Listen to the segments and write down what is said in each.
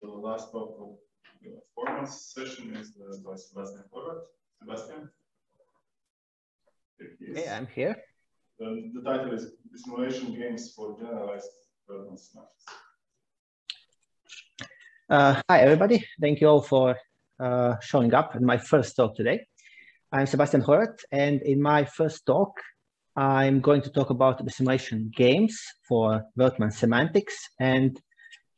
The last talk of the formal session is by Sebastijan Horvat. Sebastian? Hey, I'm here. The title is Bisimulation Games for Generalized Veltman Semantics. Hi, everybody. Thank you all for showing up in my first talk today. I'm Sebastijan Horvat, and in my first talk, I'm going to talk about Bisimulation games for Veltman Semantics and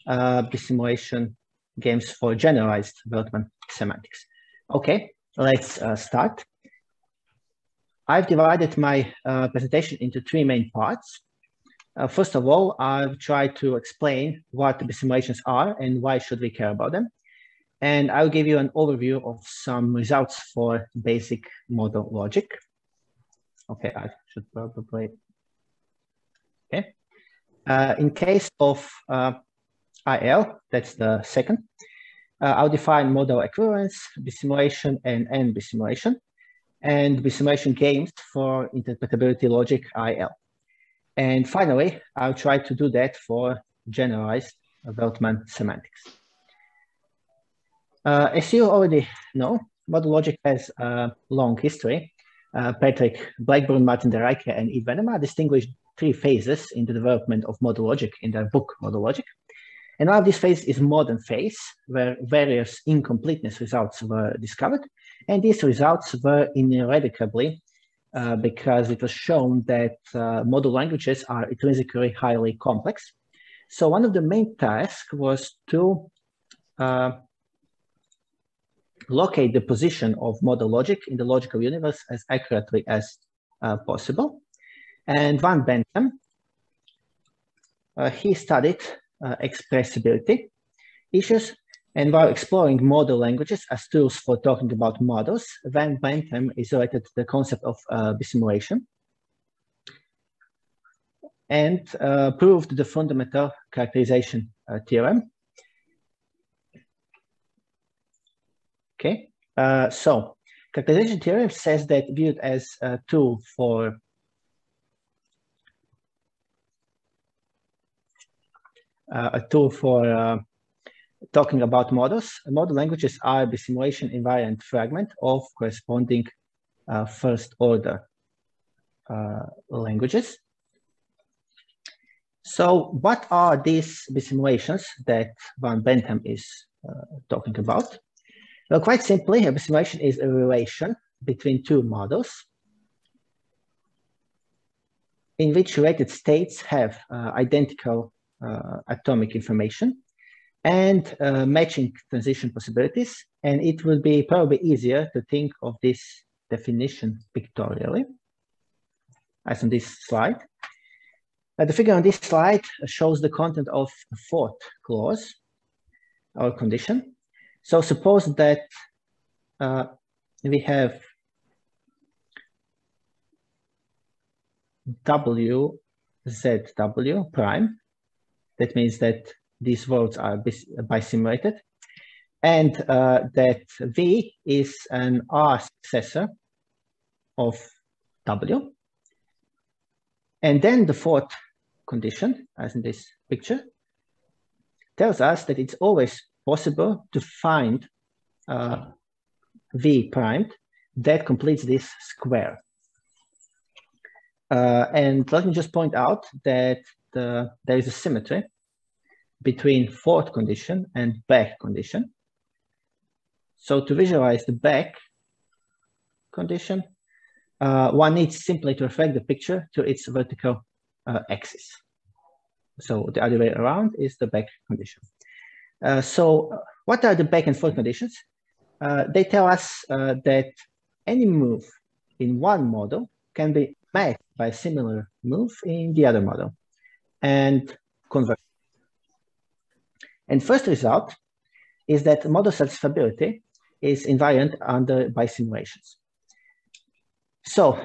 Bisimulation games for Generalized Veltman Semantics. Okay, let's start. I've divided my presentation into three main parts. First of all, I've tried to explain what bisimulations are and why should we care about them. And I'll give you an overview of some results for basic model logic. Okay, I should probably. Okay. In case of IL, that's the second, I'll define model equivalence, bisimulation, and end bisimulation, and bisimulation games for interpretability logic IL. And finally, I'll try to do that for generalized Veltman semantics. As you already know, model logic has a long history. Patrick Blackburn, Martin de Rijke, and Yves Venema distinguished three phases in the development of model logic in their book, Model Logic. And one of these phases is modern phase, where various incompleteness results were discovered. And these results were ineradicably because it was shown that model languages are intrinsically highly complex. So one of the main tasks was to locate the position of model logic in the logical universe as accurately as possible. And Van Bentham, he studied expressibility issues, and while exploring model languages as tools for talking about models, Van Bentham isolated the concept of bisimulation and proved the fundamental characterization theorem. Okay, so characterization theorem says that viewed as a tool for talking about models, model languages are the simulation invariant fragment of corresponding first order languages. So what are these bisimulations that Van Bentham is talking about? Well, quite simply, a bisimulation is a relation between two models in which related states have identical atomic information and matching transition possibilities. And it will be probably easier to think of this definition pictorially, as on this slide. The figure on this slide shows the content of the fourth clause or condition. So suppose that we have W, ZW prime. That means that these worlds are bisimulated, and that V is an R successor of W. And then the fourth condition, as in this picture, tells us that it's always possible to find V primed that completes this square. And let me just point out that there is a symmetry between fourth condition and back condition. So to visualize the back condition, one needs simply to reflect the picture to its vertical axis. So the other way around is the back condition. So what are the back and forth conditions? They tell us that any move in one model can be matched by a similar move in the other model, and converse. And first result is that model satisfiability is invariant under bisimulations. So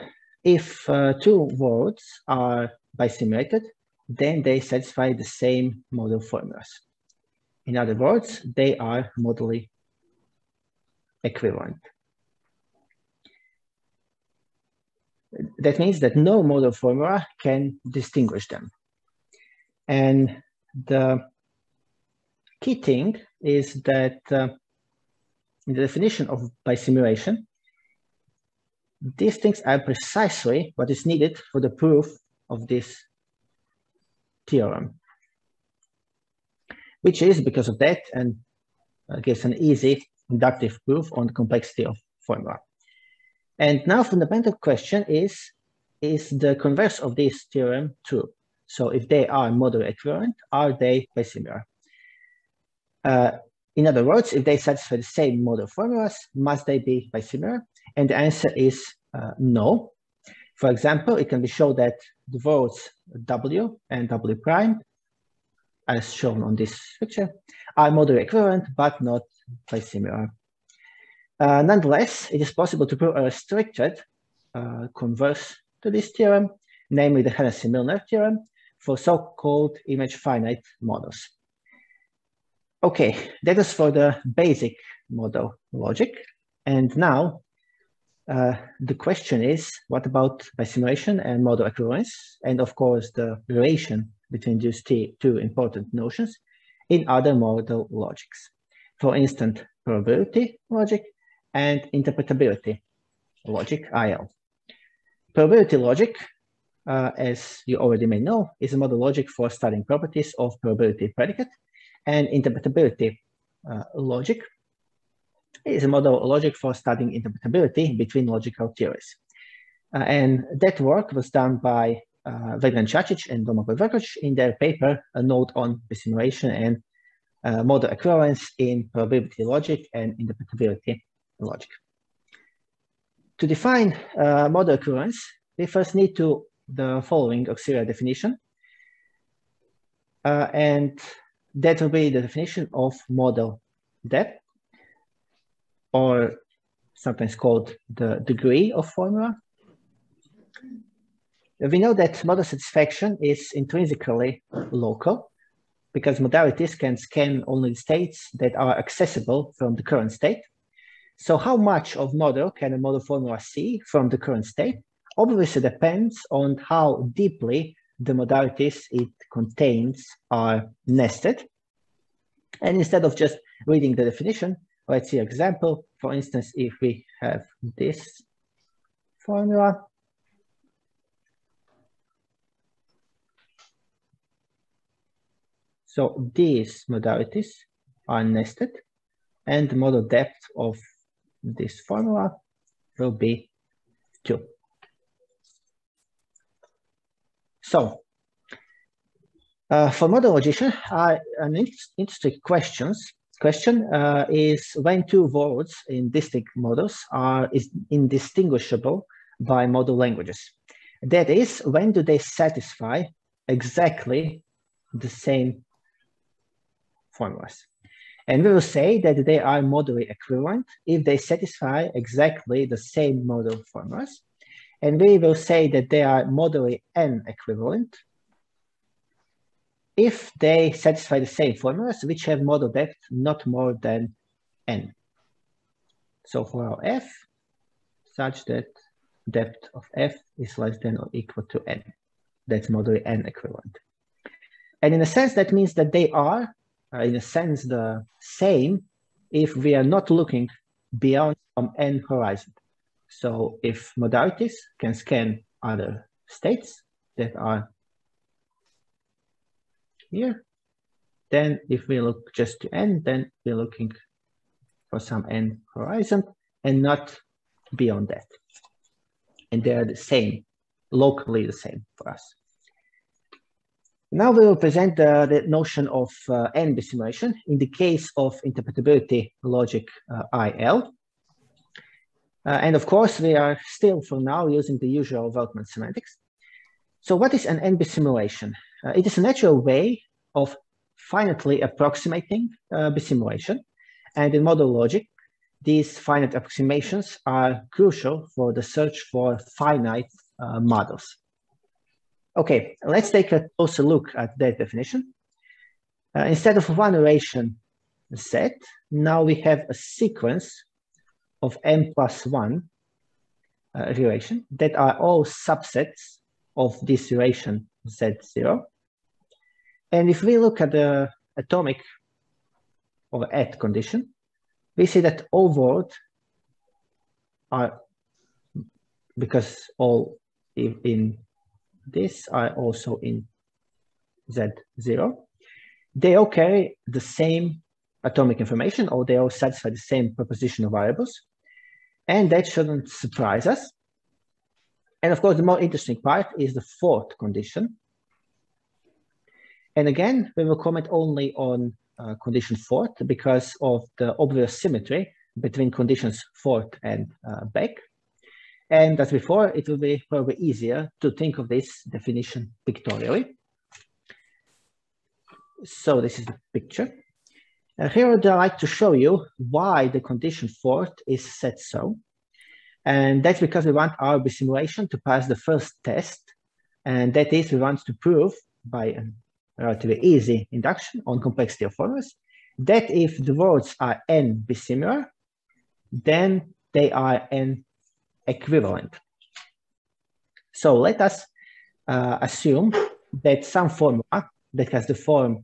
if two worlds are bisimulated, then they satisfy the same model formulas. In other words, they are modally equivalent. That means that no model formula can distinguish them. And the key thing is that in the definition of bisimulation, these things are precisely what is needed for the proof of this theorem, which is, because of that, and gives an easy inductive proof on the complexity of formula. And now fundamental question is the converse of this theorem true? So if they are moduli equivalent, are they bisimilar? In other words, if they satisfy the same model formulas, must they be bisimilar? And the answer is no. For example, it can be shown that the words W and W prime, as shown on this picture, are moduli equivalent, but not bisimilar. Nonetheless, it is possible to prove a restricted converse to this theorem, namely the Hennessy-Milner theorem, for so-called image finite models. Okay, that is for the basic model logic. And now the question is, what about bisimulation and model equivalence? And of course, the relation between these two important notions in other model logics. For instance, probability logic and interpretability logic, IL. Probability logic, as you already may know, is a model logic for studying properties of probability predicate, and interpretability logic is a model logic for studying interpretability between logical theories. And that work was done by Veltman and Domagoj Vrkoč in their paper, A Note on Bisimulation and Model Equivalence in Probability Logic and Interpretability Logic. To define model equivalence, we first need the following auxiliary definition. And that will be the definition of model depth, or sometimes called the degree of formula. We know that model satisfaction is intrinsically local, because modalities can scan only states that are accessible from the current state. So how much of model can a model formula see from the current state obviously depends on how deeply the modalities it contains are nested. And instead of just reading the definition, let's see an example. For instance, if we have this formula, so these modalities are nested, and the model depth of this formula will be 2. So, for model logician, an interesting question is when two words in distinct models are indistinguishable by model languages. That is, when do they satisfy exactly the same formulas? And we will say that they are moduli equivalent if they satisfy exactly the same model formulas. And we will say that they are moduli n equivalent if they satisfy the same formulas which have model depth not more than n. So for our f, such that depth of f is less than or equal to n. That's moduli n equivalent. And in a sense, that means that they are, in a sense, the same if we are not looking beyond some n horizon. So if modalities can scan other states that are here, then if we look just to n, then we're looking for some n horizon and not beyond that. And they are the same, locally the same for us. Now we will present the notion of n bisimulation in the case of interpretability logic IL. And of course, we are still for now using the usual Veltman semantics. So what is an n bisimulation? It is a natural way of finitely approximating bisimulation. And in model logic, these finite approximations are crucial for the search for finite models. Okay, let's take a closer look at that definition. Instead of one relation Z, now we have a sequence of m plus 1 relation that are all subsets of this relation Z0. And if we look at the atomic of at condition, we see that all words are, because all in this are also in Z0, they all carry the same atomic information, or they all satisfy the same proposition of variables. And that shouldn't surprise us. And of course, the more interesting part is the fourth condition. And again, we will comment only on condition fourth because of the obvious symmetry between conditions fourth and back. And as before, it will be probably easier to think of this definition pictorially. So this is the picture. Here I would like to show you why the condition fourth is set so. And that's because we want our Bisimulation to pass the first test. And that is, we want to prove by a relatively easy induction on complexity of formulas that if the words are n bisimilar, then they are n equivalent. So let us assume that some formula that has the form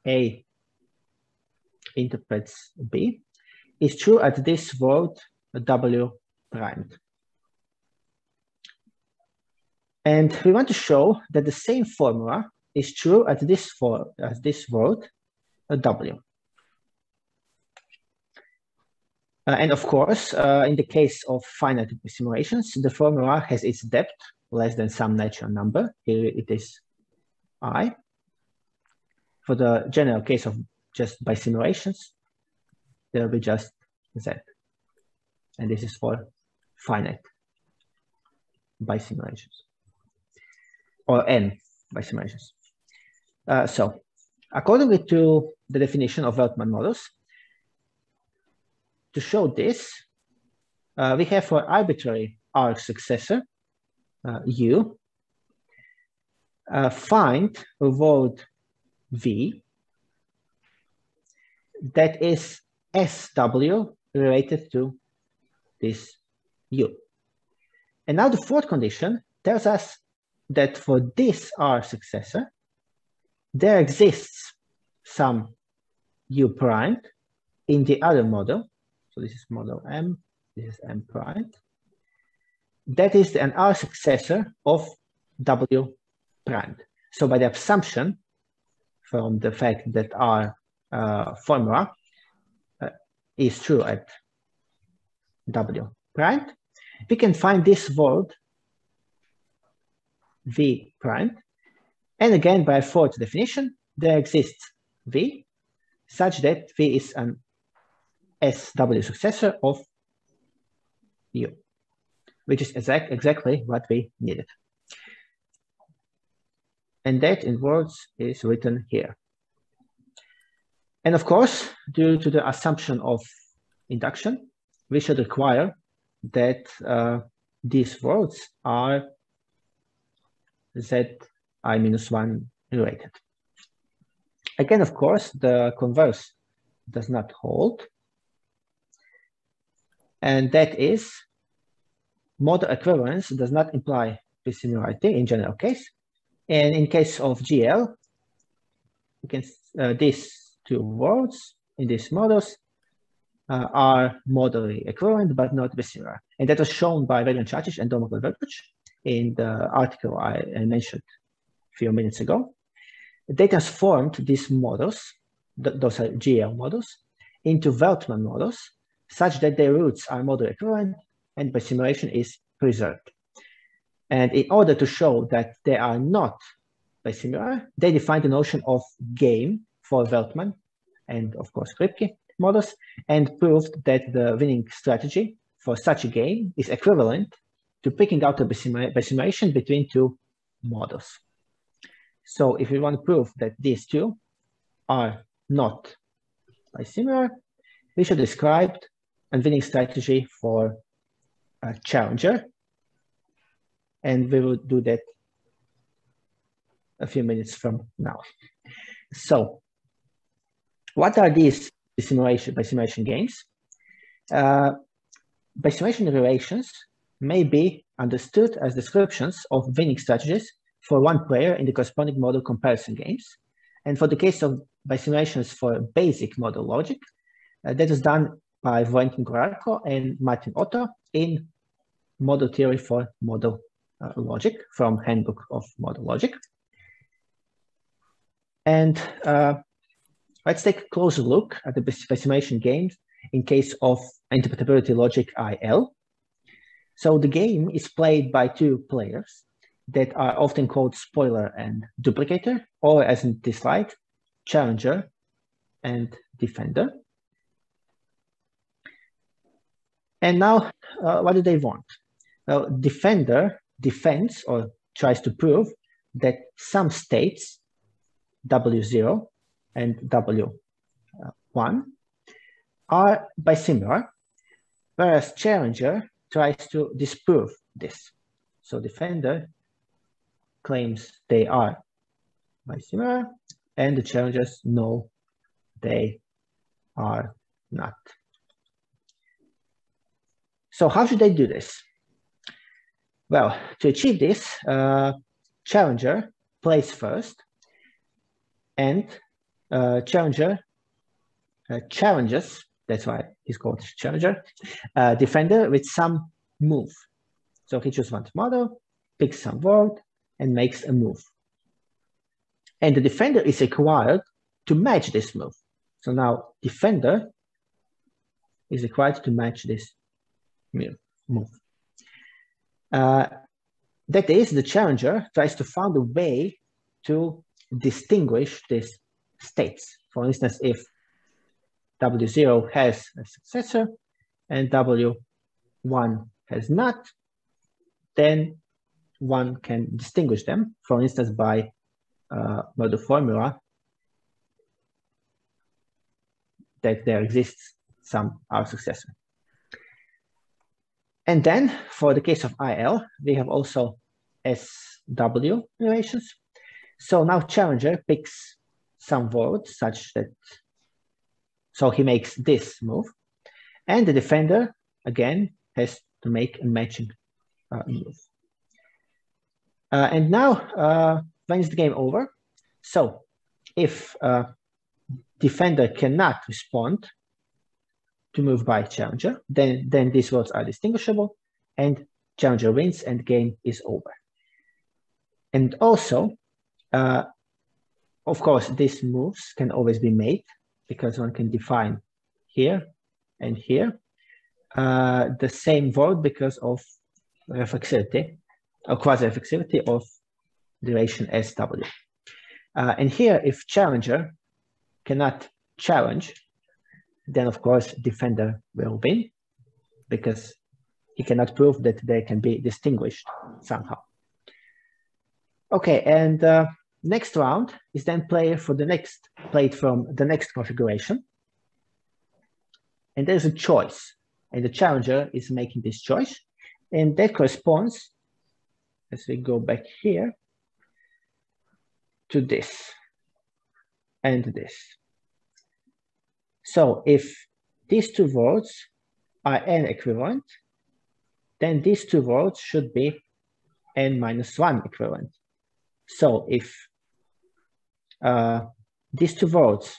A interprets B is true at this word W primed. And we want to show that the same formula is true at this word W. And of course, in the case of finite simulations, the formula has its depth less than some natural number. Here it is I. For the general case of just bisimulations, there will be just Z. And this is for finite bisimulations, or n bisimulations. So, according to the definition of Veltman models, to show this, we have for arbitrary arc successor, U, find a word V that is SW related to this U. And now the fourth condition tells us that for this R successor, there exists some U primed in the other model. So this is model M, this is M primed. That is an R successor of W primed. So by the assumption from the fact that our formula is true at W primed, we can find this word V primed. And again, by fourth definition, there exists V such that V is an SW successor of U, which is exactly what we needed. And that in words is written here. And of course, due to the assumption of induction, we should require that these words are Zi-1 related. Again, of course, the converse does not hold. And that is, model equivalence does not imply dissimilarity in general case. And in case of GL, you can these two words in these models are modally equivalent but not dissimilar. And that was shown by Veltman and Veltman in the article I mentioned a few minutes ago. They transformed these models, those are GL models, into Veltman models such that their roots are model equivalent and bisimulation is preserved. And in order to show that they are not bisimilar, they defined the notion of game for Veltman and of course Kripke models, and proved that the winning strategy for such a game is equivalent to picking out a bisimulation between two models. So if we want to prove that these two are not bisimilar, we should describe a winning strategy for a challenger. And we will do that a few minutes from now. So what are these bisimulation games? Bisimulation relations may be understood as descriptions of winning strategies for one player in the corresponding model comparison games. And for the case of simulations for basic model logic. That was done by Veltman and Martin Otto in Model Theory for Model Logic from Handbook of Model Logic. And let's take a closer look at the simulation games in case of interpretability logic IL. So the game is played by two players that are often called spoiler and duplicator, or as in this slide, challenger and defender. And now, what do they want? Well, defender defends or tries to prove that some states, W0 and W1, are bisimilar, whereas challenger tries to disprove this. So defender claims they are bisimilar, and the challengers know they are not. So how should they do this? Well, to achieve this, challenger plays first, and challenger challenges, that's why he's called challenger, defender with some move. So he chooses one model, picks some word, and makes a move. And the defender is required to match this move. So now defender is required to match this move. That is, the challenger tries to find a way to distinguish these states. For instance, if W0 has a successor and W1 has not, then one can distinguish them, for instance, by the formula that there exists some R successor. And then for the case of IL, we have also SW relations. So now challenger picks some words such that, so he makes this move, and the defender again has to make a matching move. And now, when is the game over? So if defender cannot respond to move by challenger, then these words are distinguishable, and challenger wins and game is over. And also, of course, these moves can always be made because one can define here and here the same word because of reflexivity or quasi-reflexivity of the relation SW. And here, if challenger cannot challenge, then of course defender will win because he cannot prove that they can be distinguished somehow. Okay, and next round is then played from the next configuration. And there's a choice, and the challenger is making this choice, and that corresponds, as we go back here, to this and this. So if these two words are n equivalent, then these two words should be n-1 equivalent. So if these two words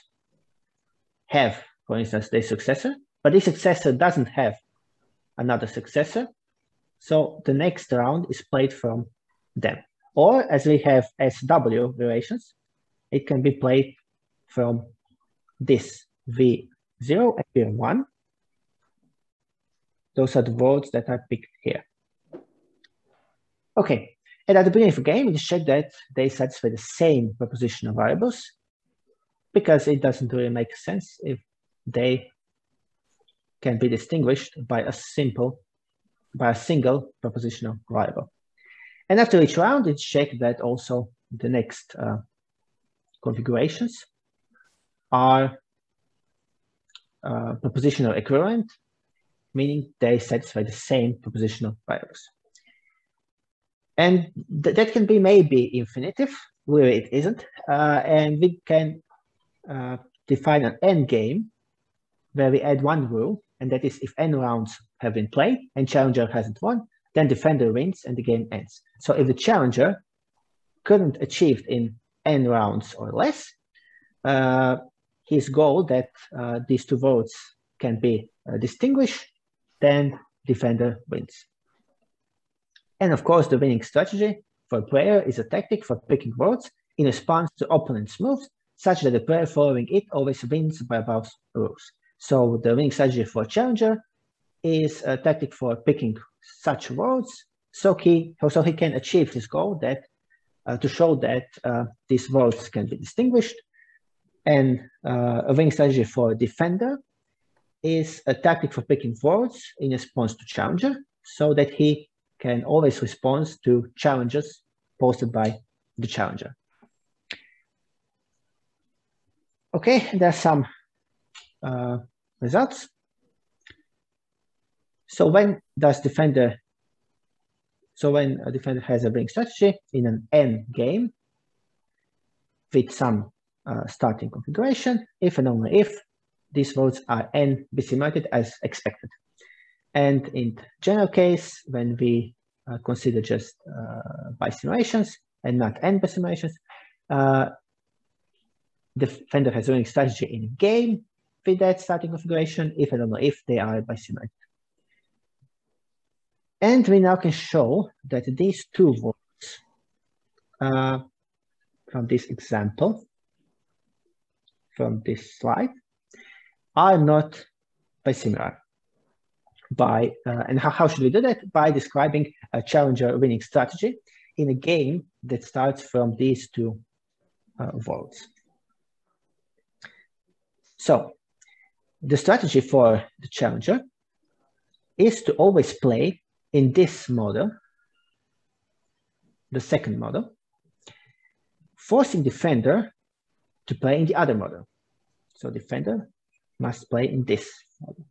have, for instance, their successor, but this successor doesn't have another successor, so the next round is played from them. Or as we have SW relations, it can be played from this V0 and V1. Those are the words that are picked here. Okay, and at the beginning of the game, we check that they satisfy the same propositional variables because it doesn't really make sense if they can be distinguished by a single propositional variable. And after each round, it's checked that also the next configurations are propositional equivalent, meaning they satisfy the same propositional variables. And that can be maybe infinitive, where it isn't. And we can define an end game where we add one rule, and that is if n rounds have been played and challenger hasn't won, then defender wins and the game ends. So if the challenger couldn't achieve in n rounds or less, his goal that these two votes can be distinguished, then defender wins. And of course, the winning strategy for a player is a tactic for picking votes in response to opponent's moves, such that the player following it always wins by above rules. So the winning strategy for a challenger is a tactic for picking such votes, so he can achieve his goal that to show that these votes can be distinguished. And a winning strategy for a defender is a tactic for picking votes in response to challenger, so that he can always respond to challenges posted by the challenger. Okay, there are some results. So when a defender has a winning strategy in an N game with some starting configuration, if and only if these votes are N bisimulated as expected. And in general case, when we consider just bisimulations and not N bisimulations, the defender has a winning strategy in a game with that starting configuration, if and only if they are bisimulated. And we now can show that these two votes from this example, from this slide, are not bisimilar. And how should we do that? By describing a challenger winning strategy in a game that starts from these two votes. So the strategy for the challenger is to always play in this model, the second model, forcing defender to play in the other model. So defender must play in this model.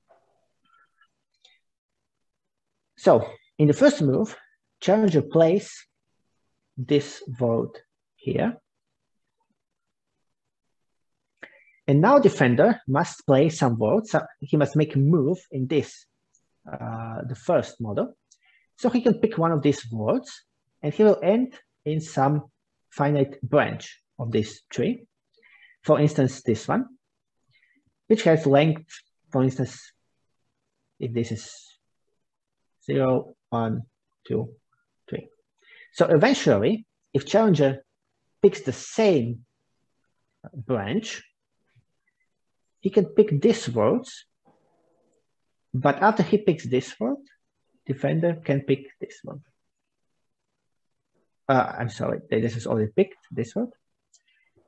So in the first move, challenger plays this vote here. And now defender must play some votes. So he must make a move in this, the first model. So he can pick one of these votes and he will end in some finite branch of this tree. For instance, this one, which has length, for instance, if this is 0, 1, 2, 3. So eventually, if challenger picks the same branch, he can pick this vote, but after he picks this vote, defender can pick this one. I'm sorry, this is already picked, this vote.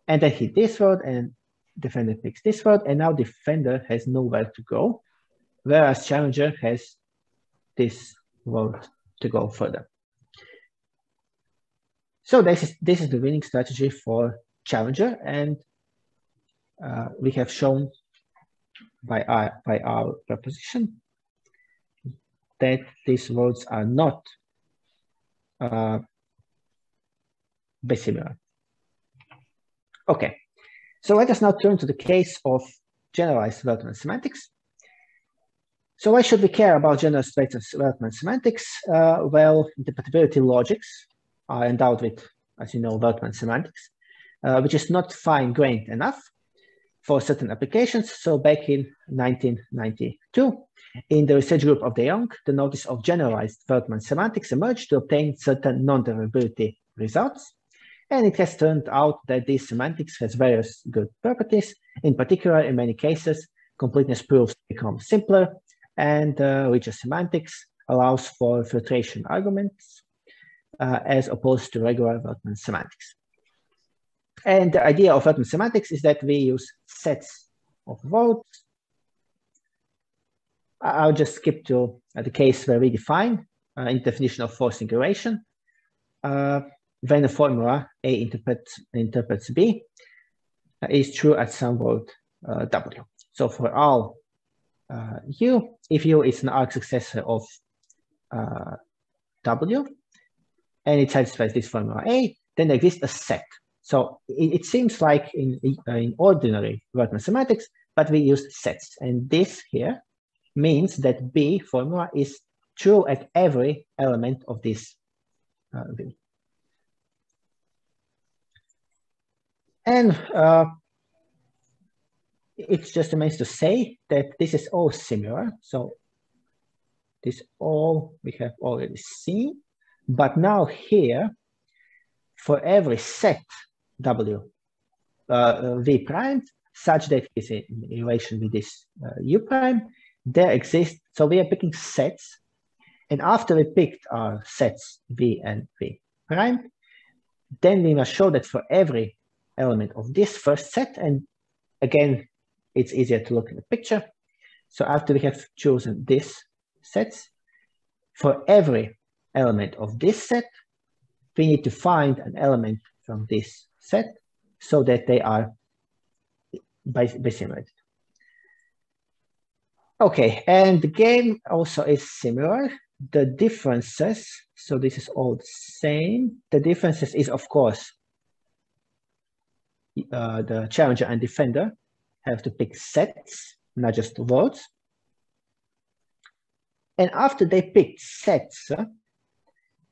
And then he this vote, and defender picks this vote, and now defender has nowhere to go, whereas challenger has this vote to go further. So this is the winning strategy for challenger, and we have shown by our proposition that these votes are not bisimilar. Okay, so let us now turn to the case of generalized Veltman semantics. So why should we care about generalized Veltman semantics? Well, interpretability logics are endowed with, as you know, Veltman semantics, which is not fine-grained enough for certain applications. So back in 1992, in the research group of De Jong, the notice of generalized Veltman semantics emerged to obtain certain non-derivability results. And it has turned out that these semantics has various good properties. In particular, in many cases, completeness proofs become simpler, and richer semantics allows for filtration arguments as opposed to regular Veltman semantics. And the idea of Veltman semantics is that we use sets of votes. I'll just skip to the case where we define in definition of forcing iteration. When a formula A interprets B is true at some vote W. So for all U, if U is an arc successor of W, and it satisfies this formula A, then there exists a set. So it seems like in ordinary Veltman semantics, but we use sets. And this here means that B formula is true at every element of this V. And it's just a means to say that this is all similar. So this all we have already seen, but now here, for every set W V prime, such that is in relation with this U prime, there exists, so we are picking sets, and after we picked our sets V and V prime, then we must show that for every element of this first set, and again, it's easier to look at the picture. So after we have chosen this sets, for every element of this set, we need to find an element from this set so that they are Bisimulated. Okay, and the game also is similar. The differences, so this is all the same. The differences is, of course, the challenger and defender have to pick sets, not just words. And after they pick sets,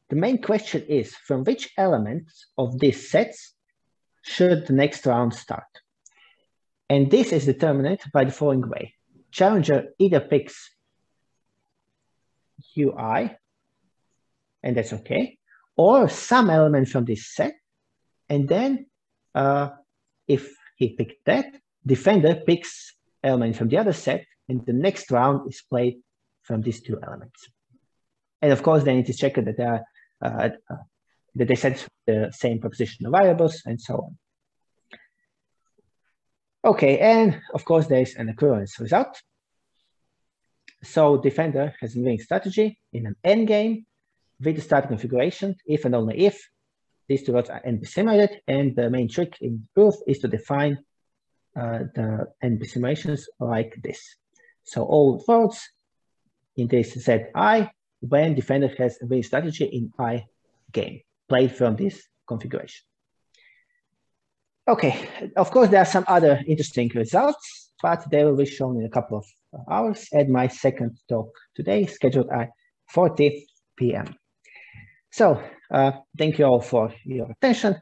the main question is, from which elements of these sets should the next round start? And this is determined by the following way. Challenger either picks UI, and that's okay, or some element from this set, and then if he picked that, defender picks element from the other set, and the next round is played from these two elements. And of course, they need to check that they are that they set the same propositional variables and so on. Okay, and of course, there's an occurrence result. So defender has a winning strategy in an endgame with the starting configuration, if and only if these two rods are n-Bisimulated, and the main trick in proof is to define the n-Bisimulations like this. So all rods in this Zi, when defender has a winning strategy in I game, played from this configuration. Okay, of course, there are some other interesting results, but they will be shown in a couple of hours at my second talk today, scheduled at 4:00 p.m. So thank you all for your attention.